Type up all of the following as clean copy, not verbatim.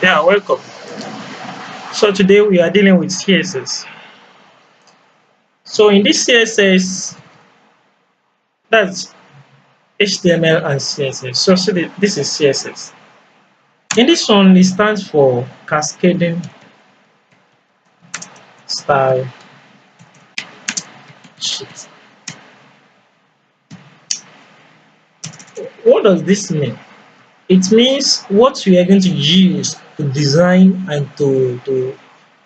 Yeah, welcome. So today we are dealing with CSS. So in this CSS, that's HTML and CSS. This is CSS. In this one, it stands for Cascading Style Sheet. What does this mean? It means what you are going to use to design and to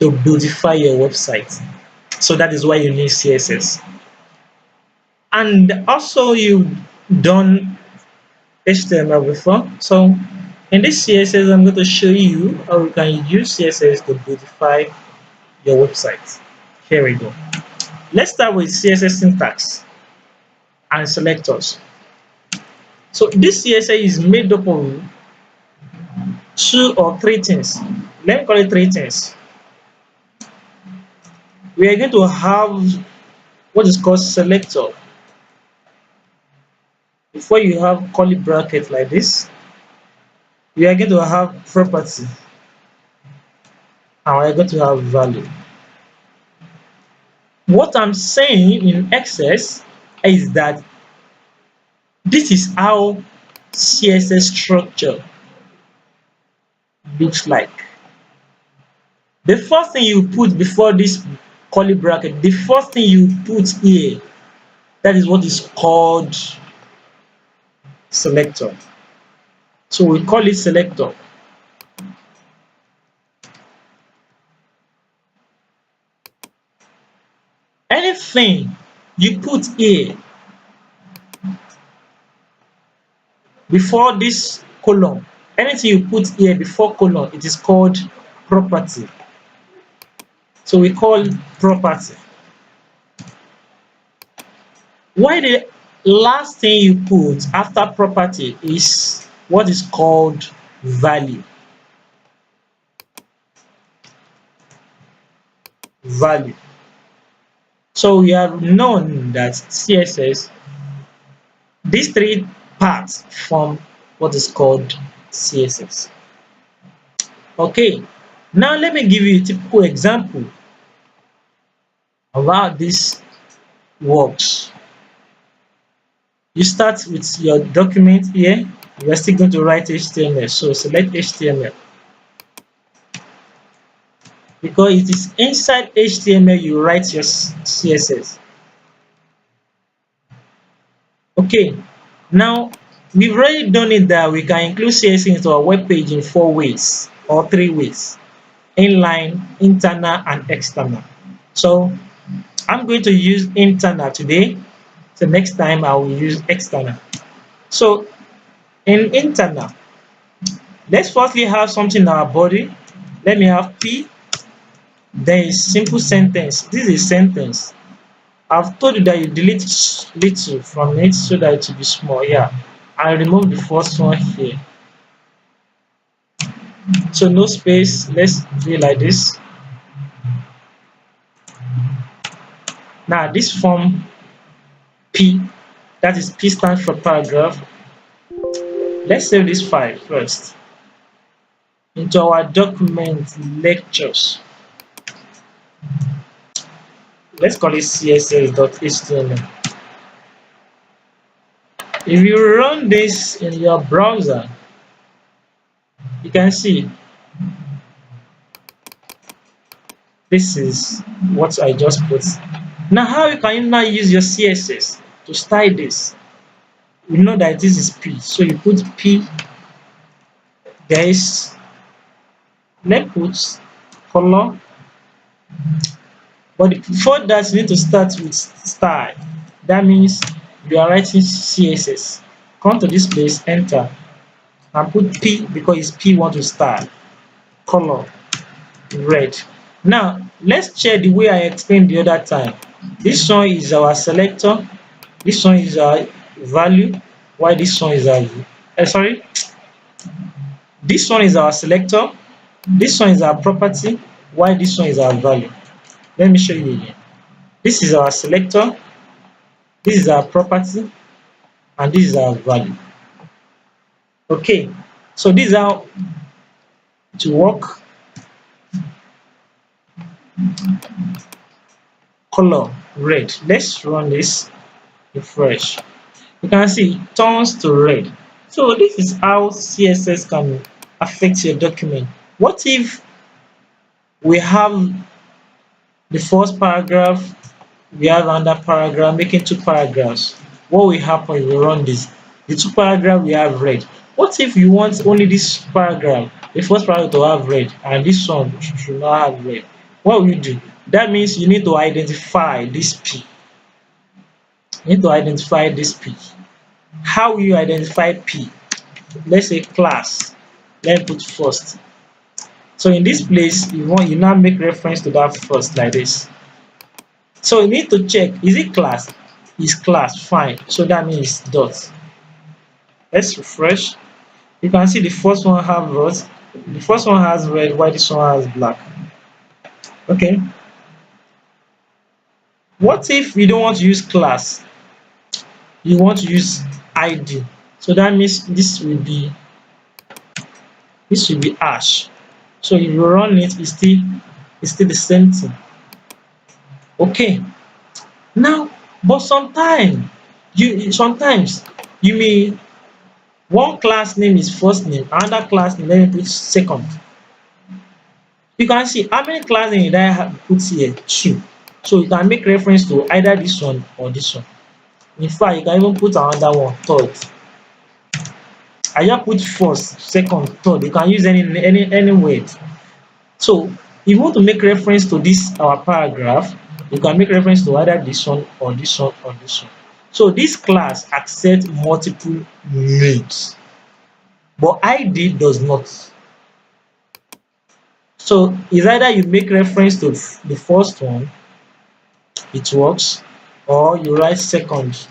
beautify your website. So that is why you need CSS. And also you've done HTML before. So in this CSS, I'm going to show you how you can use CSS to beautify your website. Here we go. Let's start with CSS syntax and selectors. So this CSS is made up of two or three things. Let me call it three things. We are going to have what is called selector. Before you have curly bracket like this, we are going to have property and we are going to have value. What I'm saying in excess is that this is how CSS structure looks like. The first thing you put before this curly bracket, the first thing you put here, that is what is called selector. So we call it selector. Anything you put here before this column, anything you put here before column, it is called property. So we call it property. Why the last thing you put after property is what is called value. Value. So we have known that CSS, these three parts form what is called CSS. Okay, now let me give you a typical example of how this works. You start with your document here. You are still going to write HTML. So select HTML. Because it is inside HTML you write your CSS. Okay, now we've already done it that we can include CSS into our web page in 4 ways or 3 ways: inline, internal, and external. So I'm going to use internal today. So next time I will use external. So in internal, let's firstly have something in our body. Let me have P. There is simple sentence. This is a sentence. I've told you that you delete little from it so that it will be small. Yeah, I remove the first one here. So no space. Let's do it like this. Now this form P, that is P stands for paragraph. Let's save this file first into our document lectures. Let's call it css.html. If you run this in your browser, you can see this is what I just put. Now, how can you now use your CSS to style this? We know that this is P, so you put P. There is, let's put color. But before that, you need to start with style. That means you are writing CSS. Come to this place, enter, and put P because it's P want to style. Color, red. Now, let's check the way I explained the other time. This one is our selector. This one is our value. Why this one is our sorry. This one is our selector. This one is our property. Why this one is our value. Let me show you again. This is our selector. This is our property. And this is our value. Okay. So this is how to work. Color red. Let's run this, refresh. You can see it turns to red. So this is how CSS can affect your document. What if we have the first paragraph, we have another paragraph, making two paragraphs? What will happen if we run this? The two paragraph we have red. What if you want only this paragraph, the first paragraph to have red, and this one should not have red? What will you do? That means you need to identify this P. You need to identify this P. How will you identify P? Let's say class. Let me put first. So in this place, you now make reference to that first like this. So you need to check, is it class? Is class, fine. So that means dot. Let's refresh. You can see the first one have red. The first one has red, while this one has black. Okay. What if you don't want to use class? You want to use ID. So that means this will be hash. So if you run it, it's still the same thing. Okay. Now, but sometimes you may one class name is first name, another class name, let me put second. You can see how many class name did I have put here? Two. So you can make reference to either this one or this one. In fact, you can even put another one, third. I just put first, second, third. You can use any word. So if you want to make reference to this our paragraph, you can make reference to either this one or this one or this one. So this class accepts multiple names, but ID does not. So it's either you make reference to the first one, it works, or you write second,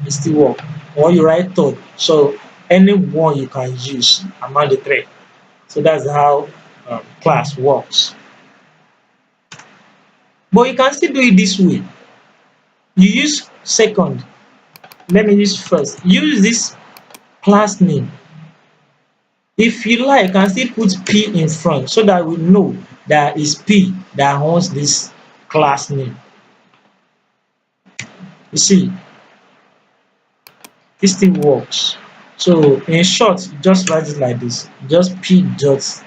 it still work, or you write third. So any one you can use among the three. So that's how class works. But you can still do it this way. You use second. Let me use first. Use this class name. If you like, you can still put P in front so that we know that it's P that owns this class name. You see, this thing works. So in short, just write it like this. Just P dots.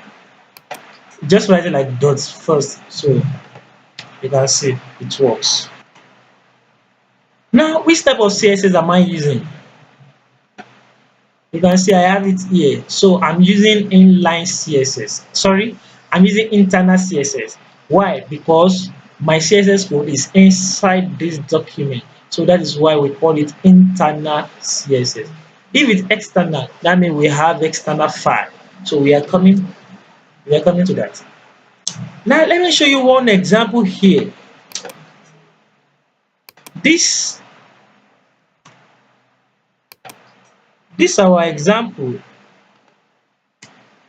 Just write it like dots first. So you can see it works. Now, which type of CSS am I using? You can see I have it here. So I'm using inline CSS. Sorry, I'm using internal CSS. Why? Because my CSS code is inside this document. So that is why we call it internal CSS. If it's external, that means we have external file. So we are coming to that. Now let me show you one example here. This our example.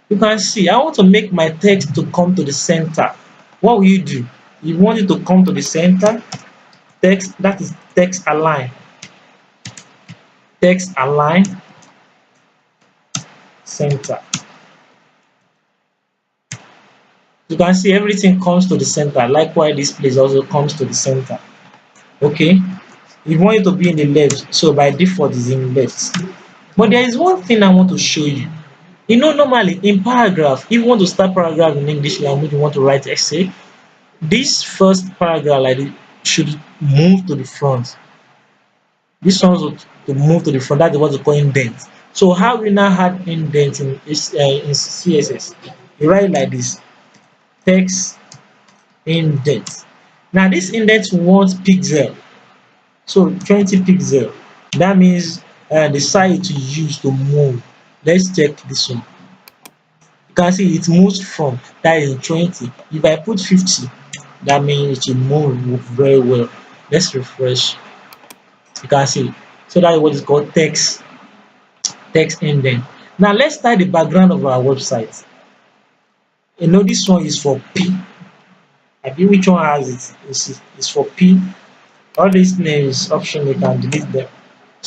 You can see I want to make my text to come to the center. What will you do? You want it to come to the center. Text, that is text align. Text align center. You can see everything comes to the center. Likewise, this place also comes to the center. Okay. You want it to be in the left, so by default is in left. But there is one thing I want to show you. You know, normally in paragraph, if you want to start paragraph in English language, you want to write essay, this first paragraph like this should move to the front. This one should to move to the front. That's what we call indent. So how we now add indent in CSS? You write like this: text indent. Now this indent wants pixel, so 20 pixel. That means the size to use to move. Let's check this one. You can see it moves from, that is 20. If I put 50, that means it will move very well. Let's refresh. You can see. So that is what is called text indent. Now let's start the background of our website. You know this one is for P. I think which one has it? It's for P. All these names option you can delete them.